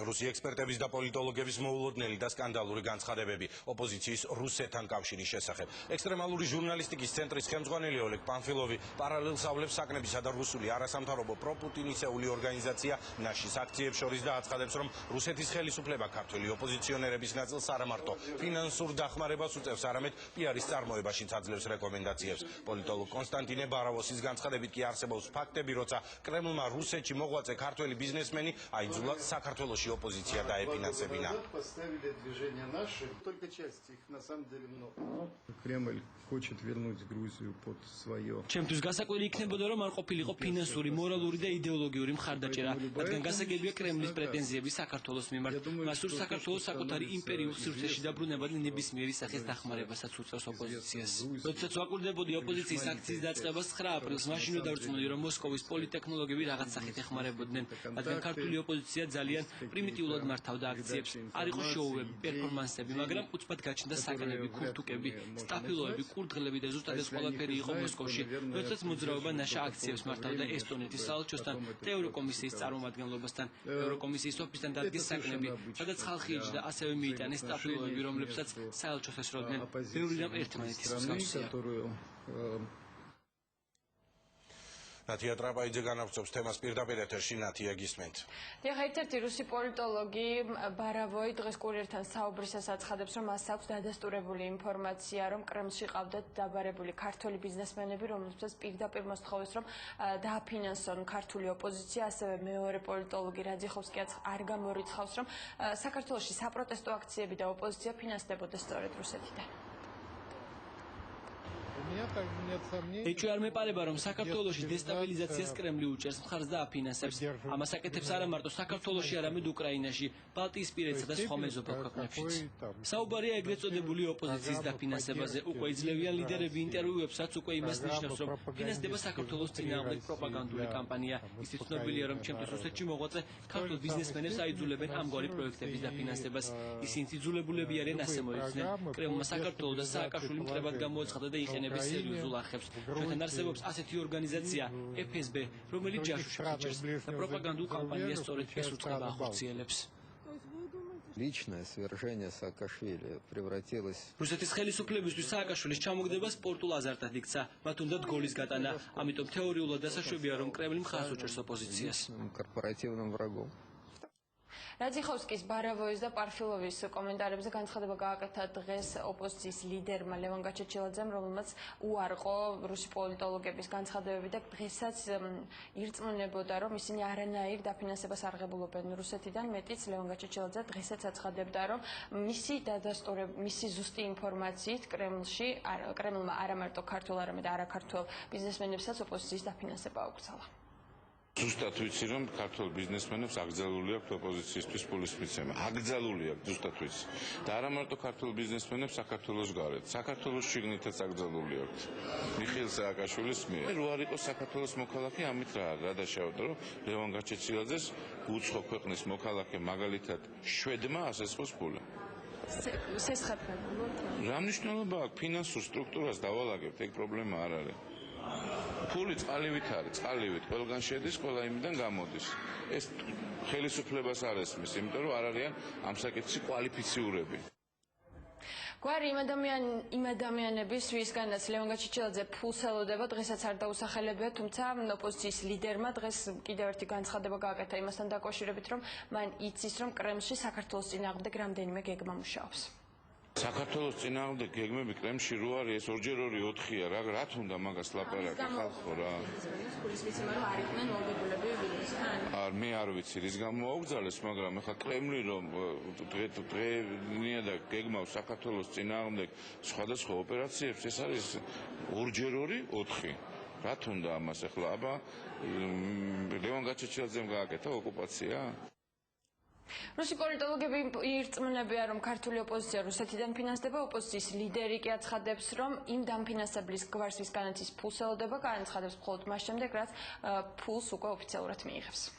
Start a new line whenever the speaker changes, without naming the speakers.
რუსი ექსპერტების და პოლიტოლოგების მოულოდნელი და სკანდალური განცხადებები ოპოზიციის რუსეთთან კავშირის შესახებ. ექსტრემალური ჟურნალისტიკის ცენტრის ხელმძღვანელი ოლეგ პანფილოვი პარალელს ავლებს საკნებისა და რუსული არასამთავრობო პროპუტინისეული ორგანიზაცია ნაშის აქციებს შორის და აცხადებს, რომ რუსეთის ხელისუფლება ქართველი ოპოზიციონერების ნაწილს არა მარტო ფინანსურ დახმარებას უწევს, არამედ პიარის წარმოებაშიც აძლევს რეკომენდაციებს. პოლიტოლოგ კონსტანტინე ბარავოსის განცხადებით კი არსებობს ფაქტები, როცა კრემლმა რუსეთში მოღვაწე ქართველი ბიზნესმენი აიძულა საქართველოში ოპოზიცია დაეფინანსებინა.
Кремль хочет вернуть Грузию под свое.
Ჩემთვის გასაკვირი იქნებოდა, რომ არ ყოფილიყო ფინანსური, მორალური და იდეოლოგიური მხარდაჭერა, რადგან გასაგებია კრემლის პრეტენზიები საქართველოს მიმართ. მას სურს საქართველოს საკუთარი იმპერიულ სივრცეში დაბრუნებადი ნებისმიერი სახის დახმარებასაც უწევს ოპოზიციას. როდესაც ვაკვირდებოდი ოპოზიციის აქციის დაწყებას 9 აპრილს, მაშინვე დავწმუნდი, რომ მოსკოვის პოლიტექნოლოგები რაღაც სახით ეხმარებოდნენ, რადგან ქართული ოპოზიცია ძალიან პრიმიტიულად მართავდა აქციებს. არ იყო შოუები, პერფორმანსები, მაგრამ უცბად გაჩნდა საკანები, ქურთუკები, სტაფილოები, კურდღლები და ზუსტად ეს ყველაფერი იყო მოსკოვში. როდესაც მოძრაობა ნაშა აქციებს მართავდა ესტონეთის საელჩოსთან და ევროკომისიის წარმომადგენლობასთან. ევროკომისიის ოფისთან დადგეს საკნები, სადაც ხალხი იჯდა, ასევე მიიტანეს სტაფილოები, რომლებსაც საელჩოს ესროდნენ. ბევრი რამ ერთმანეთის მსგავსია.
ნათია ტრაპაიძე განავრცობს თემას პირდაპირ ეთერში. ნათია, გისმენთ.
დიახ, ერთ-ერთი რუსი პოლიტოლოგი ბარავოი დღეს კურიერთან საუბრისას აცხადებს, რომ მას აქვს დადასტურებული ინფორმაცია, რომ კრემლში ყავდათ დაბარებული ქართველი ბიზნესმენები, რომლებსაც პირდაპირ მოსთხოვეს, რომ დააფინანსონ ქართული ოპოზიცია. ასევე მეორე პოლიტოლოგი რაძიხოვსკიაც არ გამორიცხავს, რომ საქართველოში საპროტესტო აქციები და ოპოზიცია ფინანსდებოდა სწორედ რუსეთიდან.
ეჭვი არ მეპარება, რომ საქართველოში დესტაბილიზაციას კრემლი უჭერს მხარს და აფინანსებს. ამას აკეთებს არა მარტო საქართველოში, არამედ უკრაინაში, ბალტიისპირეთსა და სხვა მეზობელ ქვეყნებშიც. საუბარია ეგრეთ წოდებული ოპოზიციის დაფინანსებაზე. უკვე იძლევიან ლიდერები ინტერვიუებსაც უკვე იმას ნიშნავს, რომ ფინანსდება საქართველოს წინააღმდეგ პროპაგანდული კამპანია. ისიც ცნობილია, რომ ჩემთვის რუსეთში მოღვაწე ქართულ ბიზნესმენებს აიძულებენ ამგვარი პროექტების დაფინანსებას. ისინი იძულებულები არიან ასე მოიქცნენ. კრემლმა საქართველოს და სააკაშვილიმ მტრებად გამოაცხადა და იყენებს სერიოზულ არხებს. ჩვენთან არსებობს ასეთი ორგანიზაცია FSB, რომელიც ჯაშუშს იჭერს და პროპაგანდულ კამპანიას სწორედ ეს უწყება ახორციელებს.
Личное свержение Саакашвили превратилось.
რუსეთის ხელისუფლებისთვის სააკაშვილის ჩამოგდება სპორტულ აზარტად იქცა, მათ უნდათ გოლის გატანა, ამიტომ თეორიულად დასაშვებია, რომ კრემლი მხარს უჭერს ოპოზიციას.
Корпоративным врагом.
რაძიხოვსკის, ბარავოის და პარფილოვის კომენტარებზე განცხადება გააკეთა დღეს ოპოზიციის ლიდერმა ლევან გაჩეჩილაძემ, რომელმაც უარყო რუსი პოლიტოლოგების განცხადებები და დღესაც ირწმუნებოდა, რომ ისინი არანაირ დაფინანსებას არ ღებულობენ რუსეთიდან. მეტიც ლევან გაჩეჩილაძე დღესაც აცხადებდა, რომ მისი ზუსტი ინფორმაციით კრემლმა არა მარტო ქართულ, არამედ არაქართულ ბიზნესმენებსაც ოპოზიციის დაფინანსება აუქცალა.
ზუსტად ვიცი, რომ ქართულ ბიზნესმენებს აკრძალული აქვს ოპოზიციისთვის ფულის მიცემა. აკრძალული აქვს, ზუსტად ვიცი. და არა მარტო ქართულ ბიზნესმენებს საქართველოს გარეთ, საქართველოს შიგნითაც აკრძალული აქვს. მიხეილ სააკაშვილის მიერ. რო არ იყოს საქართველოს მოქალაქე, ამით რა დაშავდა, რომ ლევან გაჩეჩილაძეს უცხო ქვეყნის მოქალაქე მაგალითად შვედმა ასესხოს ფული. რა მნიშვნელობა აქვს ფინანსურ სტრუქტურას დავალაგებთ, ეგ პრობლემა არ არის. ფული წყალივით არის, წყალივით, ყველგან შედის, ყველა იმიდან გამოდის. ეს ხელისუფლებას არ ესმის, იმიტომ რომ არ არიან ამ საკითხში კვალიფიციურები.
გვარი იმ ადამიანების, ვისგანაც ლევან გაჩეჩილაძე ფულს ელოდება, დღესაც არ დაუსახელებია, თუმცა ოპოზიციის ლიდერმა დღეს კიდევ ერთი განცხადება გააკეთა იმასთან დაკავშირებით, რომ მან იცის, რომ კრემლში საქართველოს წინააღმდეგ რამდენიმე გეგმა მუშაობს.
საქართველოს წინააღმდეგ გეგმები კრემლში რო არის, ეს 2-2-4-ია, რა თუნდა მაგას ლაპარაკი ხალხო რა. მე არ ვიცი, რის გამო აუგზალეს, მაგრამ ეხლა კრემლი რომ დღენია და გეგმავს საქართველოს წინააღმდეგ სხვადასხვა ოპერაციებს, ეს არის 2-2-4. რა თუნდა ამას ეხლა, აბა ლევან გაჩეჩილაძემ გააკეთა ოკუპაცია?
რუსი პოლიტოლოგები ირწმუნებიან, რომ ქართული ოპოზიცია რუსეთიდან ფინანსდება, ოპოზიციის ლიდერი კი აცხადებს, რომ იმ დამფინანსებლის გვარს ვისგანაც ის ფულს ელოდება, განაცხადებს მხოლოდ მას შემდეგ, რაც ფულს უკვე ოფიციალურად მიიღებს.